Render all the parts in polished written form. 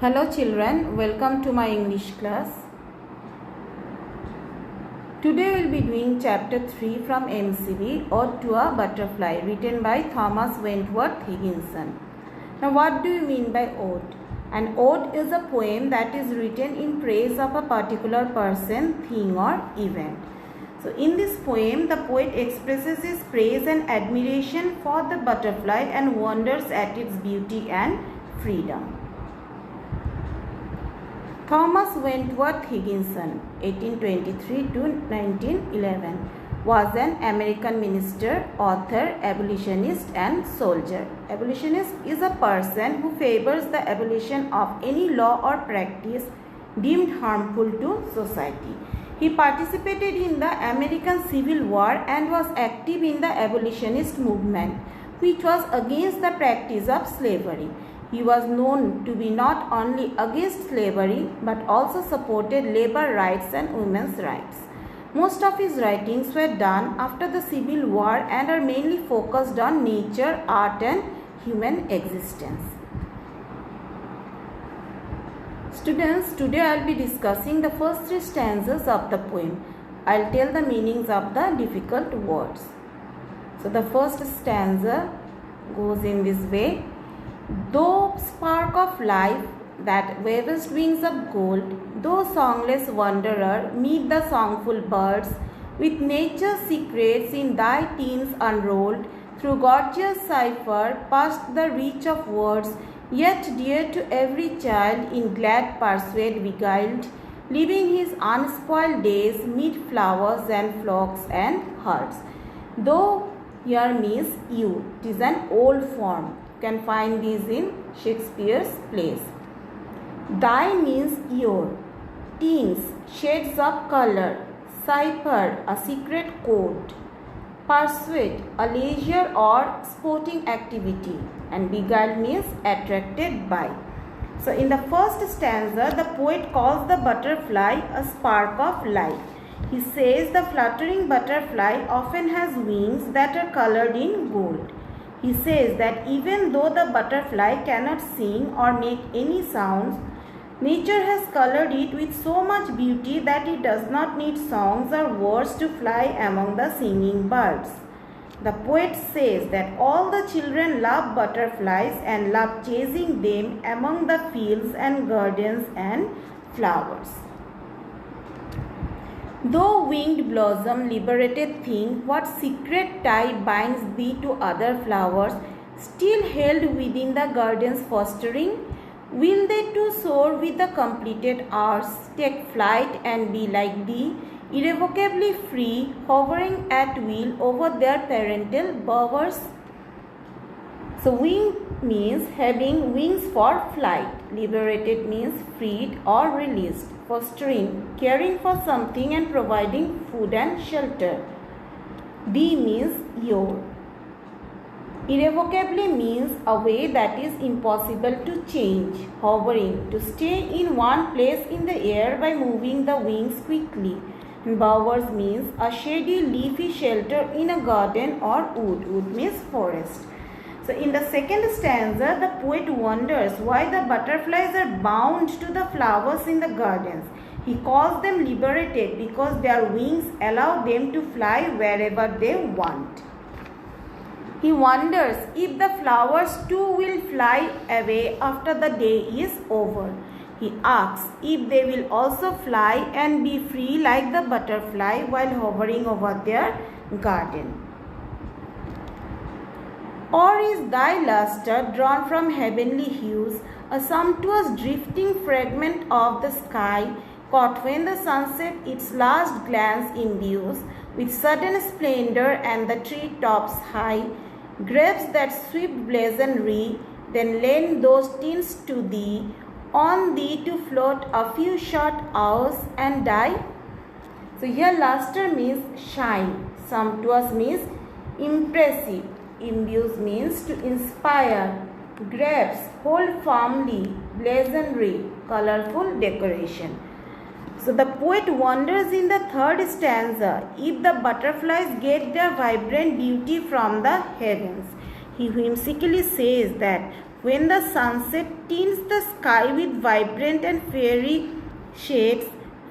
Hello children, welcome to my English class. Today we will be doing chapter 3 from MCV, Ode to a Butterfly, written by Thomas Wentworth Higginson. Now what do you mean by ode? An ode is a poem that is written in praise of a particular person, thing or event. So in this poem, the poet expresses his praise and admiration for the butterfly and wonders at its beauty and freedom. Thomas Wentworth Higginson, 1823 to 1911, was an American minister, author, abolitionist and soldier. Abolitionist is a person who favors the abolition of any law or practice deemed harmful to society. He participated in the American Civil War and was active in the abolitionist movement, which was against the practice of slavery. He was known to be not only against slavery but also supported labor rights and women's rights. Most of his writings were done after the Civil War and are mainly focused on nature, art and human existence. Students, today I will be discussing the first 3 stanzas of the poem. I will tell the meanings of the difficult words. So the first stanza goes in this way. Thou spark of life that wavest wings of gold, thou songless wanderer, meet the songful birds, with nature's secrets in thy teens unrolled, through gorgeous cipher, past the reach of words, yet dear to every child, in glad persuade beguiled, living his unspoiled days mid flowers and flocks and herds. Though here means you, it is an old form. Can find these in Shakespeare's plays. Thy means your, teens, shades of color, cipher, a secret code, persuade, a leisure or sporting activity, and beguiled means attracted by. So in the first stanza, the poet calls the butterfly a spark of life. He says the fluttering butterfly often has wings that are colored in gold. He says that even though the butterfly cannot sing or make any sounds, nature has colored it with so much beauty that it does not need songs or words to fly among the singing birds. The poet says that all the children love butterflies and love chasing them among the fields and gardens and flowers. Though winged blossom, liberated thing, what secret tie binds thee to other flowers, still held within the garden's fostering? Will they too soar with the completed hours, take flight and be like thee, irrevocably free, hovering at will over their parental bowers? So wing means having wings for flight. Liberated means freed or released. Fostering, caring for something and providing food and shelter. Thee means your. Irrevocably means a way that is impossible to change. Hovering, to stay in one place in the air by moving the wings quickly. And bowers means a shady leafy shelter in a garden or wood. Wood means forest. So in the second stanza, the poet wonders why the butterflies are bound to the flowers in the gardens. He calls them liberated because their wings allow them to fly wherever they want. He wonders if the flowers too will fly away after the day is over. He asks if they will also fly and be free like the butterfly while hovering over their garden. Or is thy lustre, drawn from heavenly hues, a sumptuous drifting fragment of the sky, caught when the sunset its last glance imbues, with sudden splendor and the tree tops high, grapes that sweep blazonry, then lend those tints to thee, on thee to float a few short hours and die? So here lustre means shine, sumptuous means impressive, imbues means to inspire, grapes hold firmly, blazonry, colorful decoration. So the poet wonders in the third stanza if the butterflies get their vibrant beauty from the heavens. He whimsically says that When the sunset tints the sky with vibrant and fairy shades,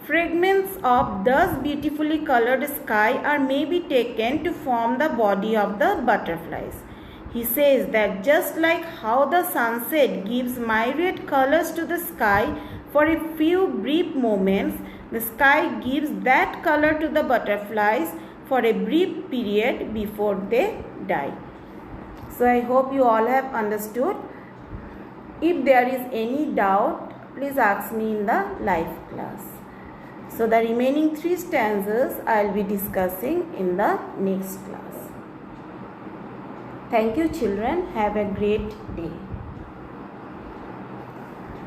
fragments of thus beautifully colored sky are maybe taken to form the body of the butterflies. He says that just like how the sunset gives myriad colors to the sky for a few brief moments, the sky gives that color to the butterflies for a brief period before they die. So I hope you all have understood. If there is any doubt, please ask me in the live class. So the remaining 3 stanzas I will be discussing in the next class. Thank you children. Have a great day.